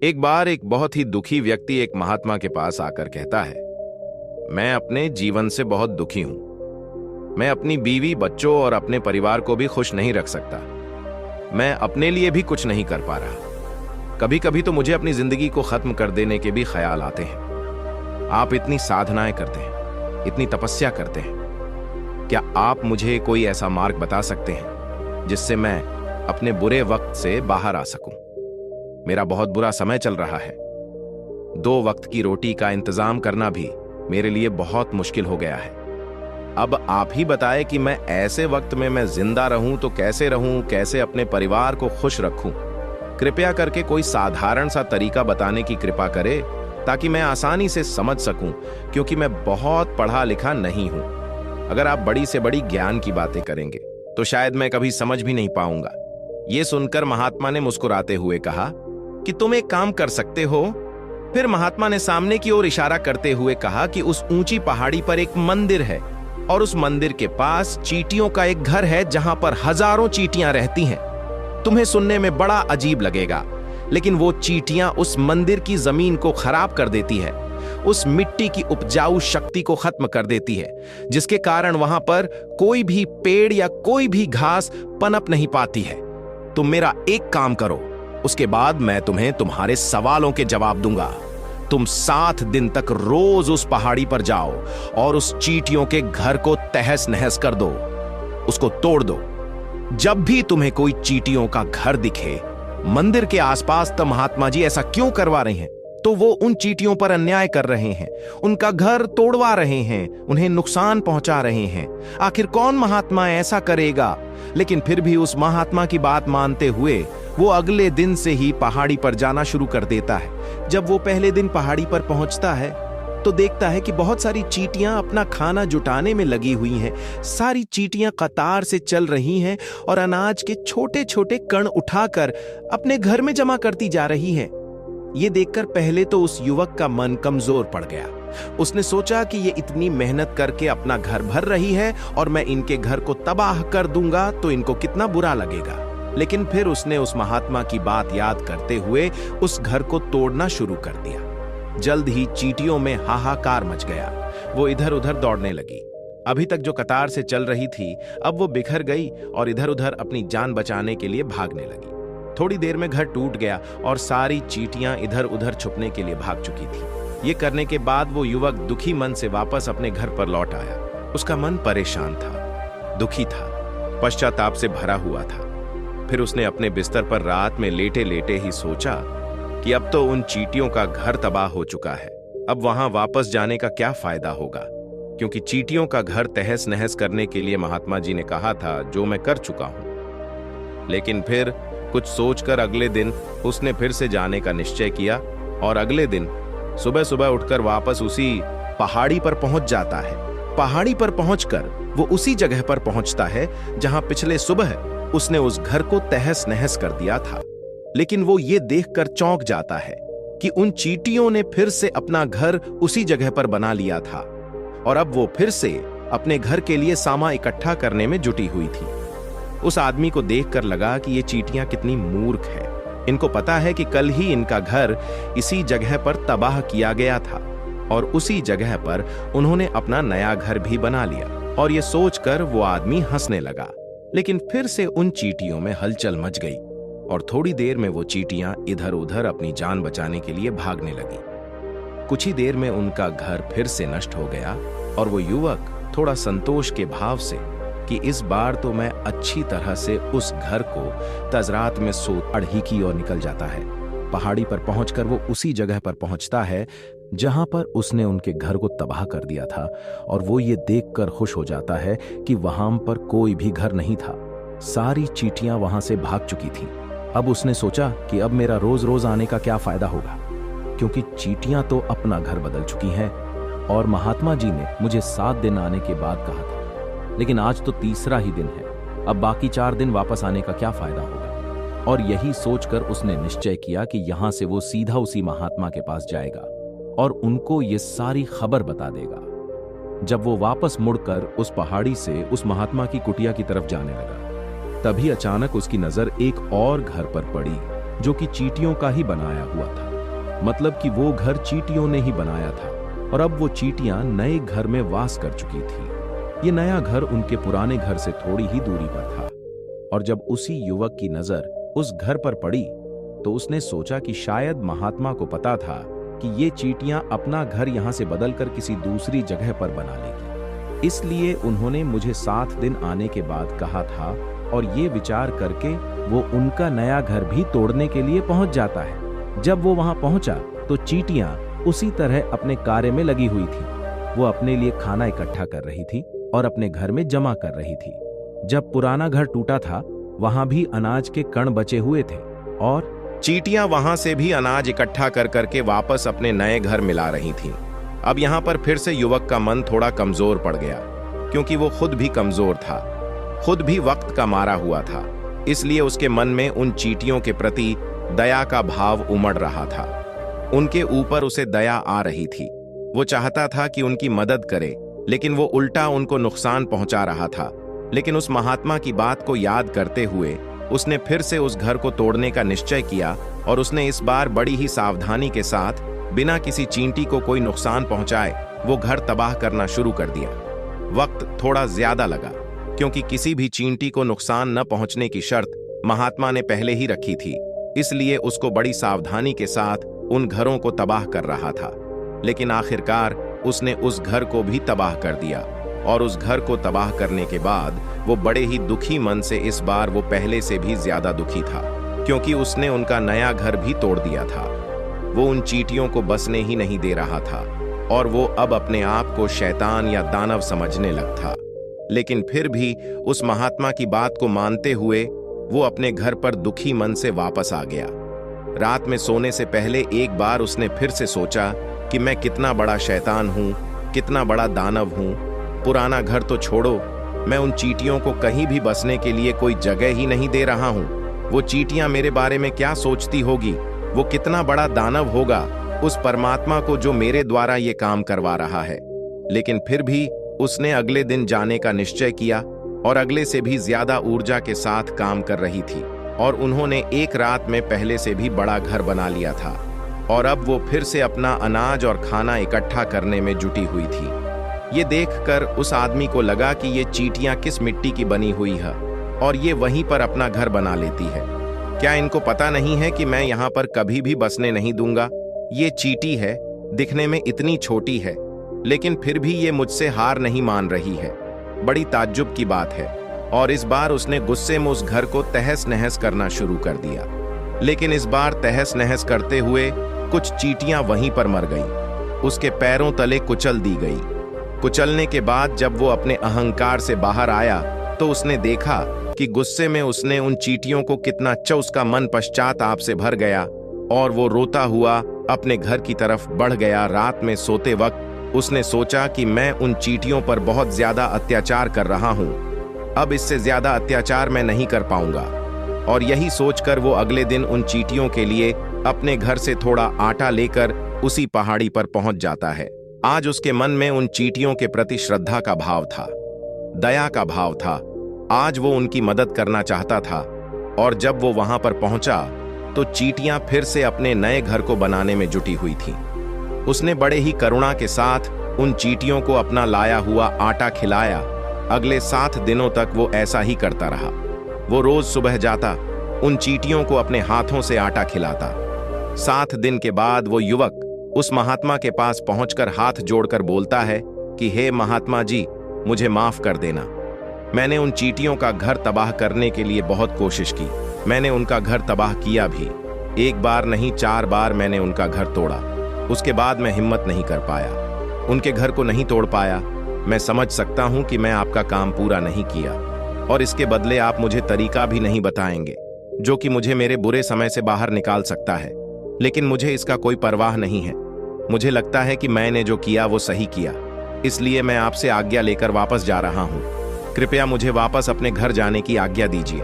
एक बार एक बहुत ही दुखी व्यक्ति एक महात्मा के पास आकर कहता है, मैं अपने जीवन से बहुत दुखी हूं। मैं अपनी बीवी, बच्चों और अपने परिवार को भी खुश नहीं रख सकता। मैं अपने लिए भी कुछ नहीं कर पा रहा। कभी कभी तो मुझे अपनी जिंदगी को खत्म कर देने के भी ख्याल आते हैं। आप इतनी साधनाएं करते हैं, इतनी तपस्या करते हैं, क्या आप मुझे कोई ऐसा मार्ग बता सकते हैं जिससे मैं अपने बुरे वक्त से बाहर आ सकूं? मेरा बहुत बुरा समय चल रहा है। 2 वक्त की रोटी का इंतजाम करना भी मेरे लिए बहुत मुश्किल हो गया है। अब आप ही बताएं कि मैं ऐसे वक्त में मैं जिंदा रहूं तो कैसे रहूं, कैसे अपने परिवार को खुश रखूं? कृपया करके कोई साधारण सा तरीका बताने की कृपा करें ताकि मैं आसानी से समझ सकूं, क्योंकि मैं बहुत पढ़ा लिखा नहीं हूं। अगर आप बड़ी से बड़ी ज्ञान की बातें करेंगे तो शायद मैं कभी समझ भी नहीं पाऊंगा। यह सुनकर महात्मा ने मुस्कुराते हुए कहा कि तुम एक काम कर सकते हो। फिर महात्मा ने सामने की ओर इशारा करते हुए कहा कि उस ऊंची पहाड़ी पर एक मंदिर है और उस मंदिर के पास चींटियों का एक घर है जहां पर हजारों चींटियां रहती हैं। तुम्हें सुनने में बड़ा अजीब लगेगा, लेकिन वो चींटियां उस मंदिर की जमीन को खराब कर देती है, उस मिट्टी की उपजाऊ शक्ति को खत्म कर देती है, जिसके कारण वहां पर कोई भी पेड़ या कोई भी घास पनप नहीं पाती है। तुम मेरा एक काम करो, उसके बाद मैं तुम्हें तुम्हारे सवालों के जवाब दूंगा। तुम 7 दिन तक रोज उस पहाड़ी पर जाओ और उस चींटियों के घर को तहस नहस कर दो, उसको तोड़ दो। जब भी तुम्हें कोई चींटियों का घर दिखे मंदिर के आसपास, तो महात्मा जी ऐसा क्यों करवा रहे हैं? तो वो उन चींटियों पर अन्याय कर रहे हैं, उनका घर तोड़वा रहे हैं, उन्हें नुकसान पहुंचा रहे हैं। आखिर कौन महात्मा ऐसा करेगा? लेकिन फिर भी उस महात्मा की बात मानते हुए वो अगले दिन से ही पहाड़ी पर जाना शुरू कर देता है। जब वो पहले दिन पहाड़ी पर पहुंचता है तो देखता है कि बहुत सारी चींटियां अपना खाना जुटाने में लगी हुई हैं। सारी चींटियां कतार से चल रही हैं और अनाज के छोटे छोटे कण उठाकर अपने घर में जमा करती जा रही हैं। ये देखकर पहले तो उस युवक का मन कमजोर पड़ गया। उसने सोचा कि ये इतनी मेहनत करके अपना घर भर रही है और मैं इनके घर को तबाह कर दूंगा तो इनको कितना बुरा लगेगा। लेकिन फिर उसने उस महात्मा की बात याद करते हुए उस घर को तोड़ना शुरू कर दिया। जल्द ही चींटियों में हाहाकार मच गया। वो इधर उधर दौड़ने लगी। अभी तक जो कतार से चल रही थी, अब वो बिखर गई और इधर उधर अपनी जान बचाने के लिए भागने लगी। थोड़ी देर में घर टूट गया और सारी चींटियां इधर उधर छुपने के लिए भाग चुकी थी। ये करने के बाद वो युवक दुखी मन से वापस अपने घर पर लौट आया। उसका मन परेशान था, दुखी था, पश्चाताप से भरा हुआ था। फिर उसने अपने बिस्तर पर रात में लेटे लेटे ही सोचा कि अब तो उन चींटियों का घर तबाह हो चुका है। अब वहां वापस जाने का क्या फायदा होगा, क्योंकि चींटियों का घर तहस नहस करने के लिए महात्मा जी ने कहा था, जो मैं कर चुका हूं। लेकिन फिर कुछ सोचकर अगले दिन उसने फिर से जाने का निश्चय किया और अगले दिन सुबह सुबह उठकर वापस उसी पहाड़ी पर पहुंच जाता है। पहाड़ी पर पहुंचकर वो उसी जगह पर पहुंचता है जहां पिछले सुबह उसने उस घर को तहस नहस कर दिया था। लेकिन वो ये देखकर चौंक जाता है कि उन चींटियों ने फिर से अपना घर उसी जगह पर बना लिया था और अब वो फिर से अपने घर के लिए सामान इकट्ठा करने में जुटी हुई थी। उस आदमी को देखकर लगा कि ये चींटियां कितनी मूर्ख है। इनको पता है कि कल ही इनका घर इसी जगह पर तबाह किया गया था और उसी जगह पर उन्होंने अपना नया घर भी बना लिया। और ये सोचकर वो आदमी हंसने लगा। लेकिन फिर से उन चींटियों में हलचल मच गई और थोड़ी देर में वो चींटियां इधर उधर अपनी जान बचाने के लिए भागने लगी। कुछ ही देर में उनका घर फिर से नष्ट हो गया और वो युवक थोड़ा संतोष के भाव से कि इस बार तो मैं अच्छी तरह से उस घर को तजरात में सो अड़ही की ओर निकल जाता है। पहाड़ी पर पहुंचकर वो उसी जगह पर पहुंचता है जहां पर उसने उनके घर को तबाह कर दिया था और वो ये देखकर खुश हो जाता है कि वहां पर कोई भी घर नहीं था। सारी चींटियां वहां से भाग चुकी थीं। अब उसने सोचा कि अब मेरा रोज रोज आने का क्या फायदा होगा, क्योंकि चींटियां तो अपना घर बदल चुकी हैं और महात्मा जी ने मुझे 7 दिन आने के बाद कहा था, लेकिन आज तो तीसरा ही दिन है। अब बाकी 4 दिन वापस आने का क्या फायदा होगा? और यही सोचकर उसने निश्चय किया कि यहां से वो सीधा उसी महात्मा के पास जाएगा और उनको ये सारी खबर बता देगा। जब वो वापस मुड़कर उस पहाड़ी से उस महात्मा की कुटिया की तरफ जाने लगा, तभी अचानक उसकी नजर एक और घर पर पड़ी जो कि चींटियों का ही बनाया हुआ था। मतलब कि वो घर चींटियों ने ही बनाया था और अब वो चींटियां नए घर में वास कर चुकी थी। ये नया घर उनके पुराने घर से थोड़ी ही दूरी पर था और जब उसी युवक की नजर उस घर पर पड़ी तो उसने सोचा कि शायद महात्मा को पता था कि ये चींटियां अपना घर यहां से बदलकर किसी दूसरी जगह पर बना लेगी। इसलिए उन्होंने मुझे 7 दिन आने के बाद कहा था और ये विचार करके वो उनका नया घर भी तोड़ने के लिए पहुंच जाता है। जब वो वहां पहुंचा तो चींटियां उसी तरह अपने कार्य में लगी हुई थी। वो अपने लिए खाना इकट्ठा कर रही थी और अपने घर में जमा कर रही थी। जब पुराना घर टूटा था वहां भी अनाज के कण बचे हुए थे और चींटियां वहां से भी अनाज इकट्ठा कर करके वापस अपने नए घर मिला रही थीं। अब यहां पर फिर से युवक का मन थोड़ा कमजोर पड़ गया, क्योंकि वो खुद भी कमजोर था, खुद भी वक्त का मारा हुआ था। इसलिए उसके मन में उन चींटियों के प्रति दया का भाव उमड़ रहा था। उनके ऊपर उसे दया आ रही थी। वो चाहता था कि उनकी मदद करे, लेकिन वो उल्टा उनको नुकसान पहुंचा रहा था। लेकिन उस महात्मा की बात को याद करते हुए उसने फिर से उस घर को तोड़ने का निश्चय किया और उसने इस बार बड़ी ही सावधानी के साथ बिना किसी चींटी को कोई नुकसान पहुंचाए वो घर तबाह करना शुरू कर दिया। वक्त थोड़ा ज्यादा लगा, क्योंकि किसी भी चींटी को नुकसान न पहुंचने की शर्त महात्मा ने पहले ही रखी थी। इसलिए उसको बड़ी सावधानी के साथ उन घरों को तबाह कर रहा था। लेकिन आखिरकार उसने उस घर को भी तबाह कर दिया और उस घर को तबाह करने के बाद वो बड़े ही दुखी मन से, इस बार वो पहले से भी ज्यादा दुखी था, क्योंकि उसने उनका नया घर भी तोड़ दिया था। वो उन चींटियों को बसने ही नहीं दे रहा था और वो अब अपने आप को शैतान या दानव समझने लगा था। लेकिन फिर भी उस महात्मा की बात को मानते हुए वो अपने घर पर दुखी मन से वापस आ गया। रात में सोने से पहले एक बार उसने फिर से सोचा कि मैं कितना बड़ा शैतान हूं, कितना बड़ा दानव हूं। पुराना घर तो छोड़ो, मैं उन चींटियों को कहीं भी बसने के लिए कोई जगह ही नहीं दे रहा हूं। वो चींटियां मेरे बारे में क्या सोचती होगी, वो कितना बड़ा दानव होगा उस परमात्मा को जो मेरे द्वारा ये काम करवा रहा है। लेकिन फिर भी उसने अगले दिन जाने का निश्चय किया और अगले से भी ज्यादा ऊर्जा के साथ काम कर रही थी और उन्होंने एक रात में पहले से भी बड़ा घर बना लिया था और अब वो फिर से अपना अनाज और खाना इकट्ठा करने में जुटी हुई थी। ये देखकर उस आदमी को लगा कि ये चींटियां किस मिट्टी की बनी हुई है और ये वहीं पर अपना घर बना लेती है। क्या इनको पता नहीं है कि मैं यहाँ पर कभी भी बसने नहीं दूंगा? ये चींटी है, दिखने में इतनी छोटी है, लेकिन फिर भी ये मुझसे हार नहीं मान रही है। बड़ी ताज्जुब की बात है। और इस बार उसने गुस्से में उस घर को तहस नहस करना शुरू कर दिया। लेकिन इस बार तहस नहस करते हुए कुछ चींटियां वहीं पर मर गईं। उसके पैरों तले कुचल दी गई। कुचलने के बाद जब वो अपने अहंकार से बाहर आया तो उसने देखा कि गुस्से में उसने उन चींटियों को कितना अच्छा, उसका मन पश्चाताप से भर गया और वो रोता हुआ अपने घर की तरफ बढ़ गया। रात में सोते वक्त उसने सोचा कि मैं उन चींटियों पर बहुत ज्यादा अत्याचार कर रहा हूं, अब इससे ज्यादा अत्याचार मैं नहीं कर पाऊंगा। और यही सोचकर वो अगले दिन उन चींटियों के लिए अपने घर से थोड़ा आटा लेकर उसी पहाड़ी पर पहुंच जाता है। आज उसके मन में उन चींटियों के प्रति श्रद्धा का भाव था, दया का भाव था। आज वो उनकी मदद करना चाहता था। और जब वो वहां पर पहुंचा तो चींटियां फिर से अपने नए घर को बनाने में जुटी हुई थीं। उसने बड़े ही करुणा के साथ उन चींटियों को अपना लाया हुआ आटा खिलाया। अगले 7 दिनों तक वो ऐसा ही करता रहा। वो रोज सुबह जाता, उन चींटियों को अपने हाथों से आटा खिलाता। 7 दिन के बाद वो युवक उस महात्मा के पास पहुंचकर हाथ जोड़कर बोलता है कि हे महात्मा जी, मुझे माफ कर देना। मैंने उन चींटियों का घर तबाह करने के लिए बहुत कोशिश की। मैंने उनका घर तबाह किया भी, 1 बार नहीं 4 बार मैंने उनका घर तोड़ा। उसके बाद मैं हिम्मत नहीं कर पाया, उनके घर को नहीं तोड़ पाया। मैं समझ सकता हूं कि मैं आपका काम पूरा नहीं किया और इसके बदले आप मुझे तरीका भी नहीं बताएंगे जो कि मुझे मेरे बुरे समय से बाहर निकाल सकता है। लेकिन मुझे इसका कोई परवाह नहीं है। मुझे लगता है कि मैंने जो किया वो सही किया, इसलिए मैं आपसे आज्ञा लेकर वापस जा रहा हूं। कृपया मुझे वापस अपने घर जाने की आज्ञा दीजिए।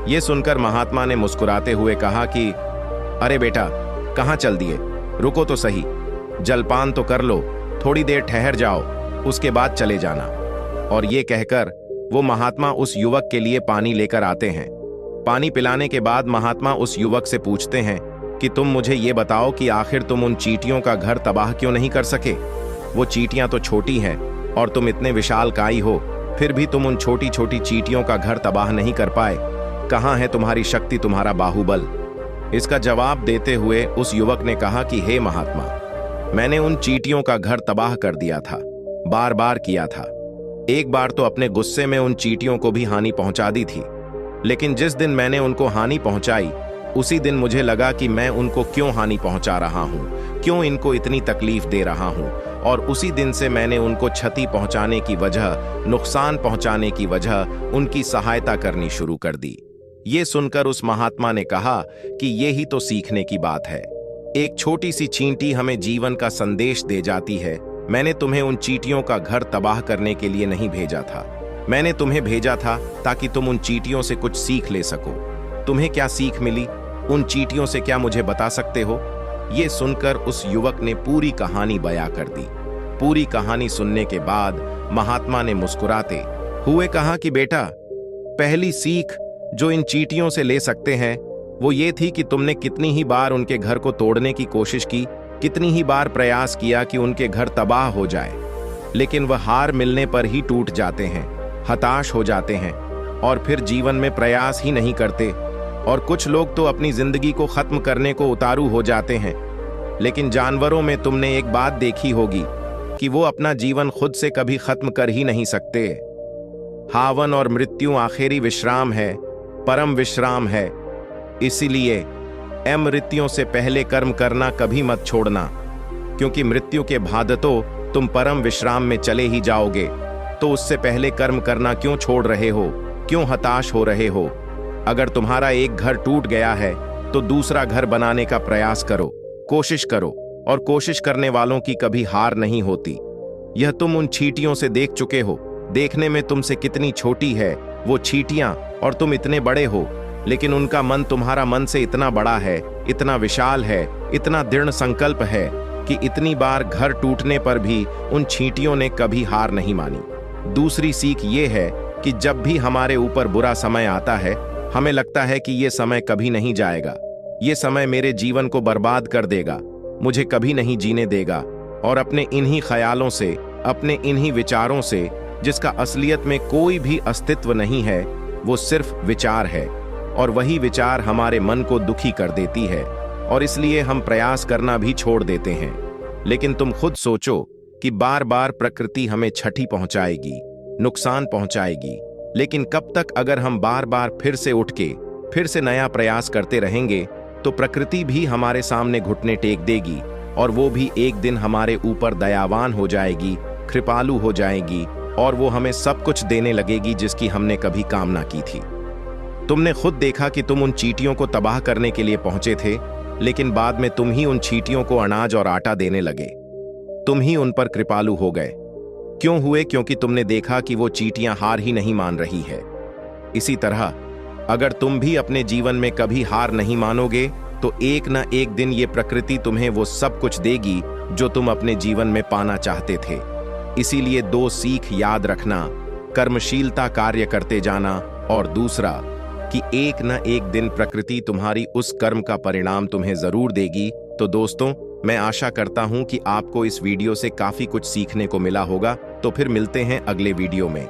ये सुनकर महात्मा ने मुस्कुराते हुए कहा कि अरे बेटा, कहाँ चल दिए? रुको तो सही, जलपान तो कर लो, थोड़ी देर ठहर जाओ, उसके बाद चले जाना। और ये कहकर वो महात्मा उस युवक के लिए पानी लेकर आते हैं। पानी पिलाने के बाद महात्मा उस युवक से पूछते हैं कि तुम मुझे ये बताओ कि आखिर तुम उन चींटियों का घर तबाह क्यों नहीं कर सके। वो चींटियां तो छोटी हैं और तुम इतने विशालकाय हो, फिर भी तुम उन छोटी छोटी चींटियों का घर तबाह नहीं कर पाए। कहाँ है तुम्हारी शक्ति, तुम्हारा बाहुबल? इसका जवाब देते हुए उस युवक ने कहा कि हे महात्मा, मैंने उन चींटियों का घर तबाह कर दिया था, बार बार किया था। एक बार तो अपने गुस्से में उन चींटियों को भी हानि पहुंचा दी थी, लेकिन जिस दिन मैंने उनको हानि पहुंचाई उसी दिन मुझे लगा कि मैं उनको क्यों हानि पहुंचा रहा हूं, क्यों इनको इतनी तकलीफ दे रहा हूं, और उसी दिन से मैंने उनको क्षति पहुंचाने की वजह, नुकसान पहुंचाने की वजह उनकी सहायता करनी शुरू कर दी। ये सुनकर उस महात्मा ने कहा कि ये ही तो सीखने की बात है। एक छोटी सी चींटी हमें जीवन का संदेश दे जाती है। मैंने तुम्हें उन चींटियों का घर तबाह करने के लिए नहीं भेजा था, मैंने तुम्हें भेजा था ताकि तुम उन चींटियों से कुछ सीख ले सको। तुम्हें क्या सीख मिली, उन चींटियों से क्या मुझे बता सकते हो? ये सुनकर उस युवक ने पूरी कहानी बयां कर दी। पूरी कहानी सुनने के बाद महात्मा ने मुस्कुराते हुए कहा कि बेटा, पहली सीख जो इन चींटियों से ले सकते हैं वो ये थी कि तुमने कितनी ही बार उनके घर को तोड़ने की कोशिश की, कितनी ही बार प्रयास किया कि उनके घर तबाह हो जाए, लेकिन वह हार मिलने पर ही टूट जाते हैं, हताश हो जाते हैं और फिर जीवन में प्रयास ही नहीं करते। और कुछ लोग तो अपनी जिंदगी को खत्म करने को उतारू हो जाते हैं। लेकिन जानवरों में तुमने एक बात देखी होगी कि वो अपना जीवन खुद से कभी खत्म कर ही नहीं सकते। हावन और मृत्यु आखिरी विश्राम है, परम विश्राम है। इसीलिए मृत्युओं से पहले कर्म करना कभी मत छोड़ना, क्योंकि मृत्यु के बाद तो तुम परम विश्राम में चले ही जाओगे। तो उससे पहले कर्म करना क्यों छोड़ रहे हो, क्यों हताश हो रहे हो? अगर तुम्हारा एक घर टूट गया है तो दूसरा घर बनाने का प्रयास करो, कोशिश करो, और कोशिश करने वालों की कभी हार नहीं होती। यह तुम उन चींटियों से देख चुके हो। देखने में तुमसे कितनी छोटी है वो चींटियां और तुम इतने बड़े हो, लेकिन उनका मन तुम्हारा मन से इतना बड़ा है, इतना विशाल है, इतना दृढ़ संकल्प है कि इतनी बार घर टूटने पर भी उन चींटियों ने कभी हार नहीं मानी। दूसरी सीख ये है कि जब भी हमारे ऊपर बुरा समय आता है, हमें लगता है कि ये समय कभी नहीं जाएगा, ये समय मेरे जीवन को बर्बाद कर देगा, मुझे कभी नहीं जीने देगा, और अपने इन्हीं ख्यालों से, अपने इन्हीं विचारों से, जिसका असलियत में कोई भी अस्तित्व नहीं है, वो सिर्फ विचार है, और वही विचार हमारे मन को दुखी कर देती है, और इसलिए हम प्रयास करना भी छोड़ देते हैं। लेकिन तुम खुद सोचो कि बार बार प्रकृति हमें क्षति पहुंचाएगी, नुकसान पहुंचाएगी, लेकिन कब तक अगर हम बार बार फिर से उठ के फिर से नया प्रयास करते रहेंगे तो प्रकृति भी हमारे सामने घुटने टेक देगी, और वो भी एक दिन हमारे ऊपर दयावान हो जाएगी, कृपालु हो जाएगी, और वो हमें सब कुछ देने लगेगी जिसकी हमने कभी कामना की थी। तुमने खुद देखा कि तुम उन चींटियों को तबाह करने के लिए पहुंचे थे, लेकिन बाद में तुम ही उन चींटियों को अनाज और आटा देने लगे, तुम ही उन पर कृपालु हो गए। क्यों हुए? क्योंकि तुमने देखा कि वो चींटियां हार ही नहीं मान रही है। इसी तरह अगर तुम भी अपने जीवन में कभी हार नहीं मानोगे तो एक न एक दिन ये प्रकृति तुम्हें वो सब कुछ देगी जो तुम अपने जीवन में पाना चाहते थे। इसीलिए दो सीख याद रखना, कर्मशीलता कार्य करते जाना, और दूसरा कि एक न एक दिन प्रकृति तुम्हारी उस कर्म का परिणाम तुम्हें जरूर देगी। तो दोस्तों, मैं आशा करता हूं कि आपको इस वीडियो से काफी कुछ सीखने को मिला होगा। तो फिर मिलते हैं अगले वीडियो में।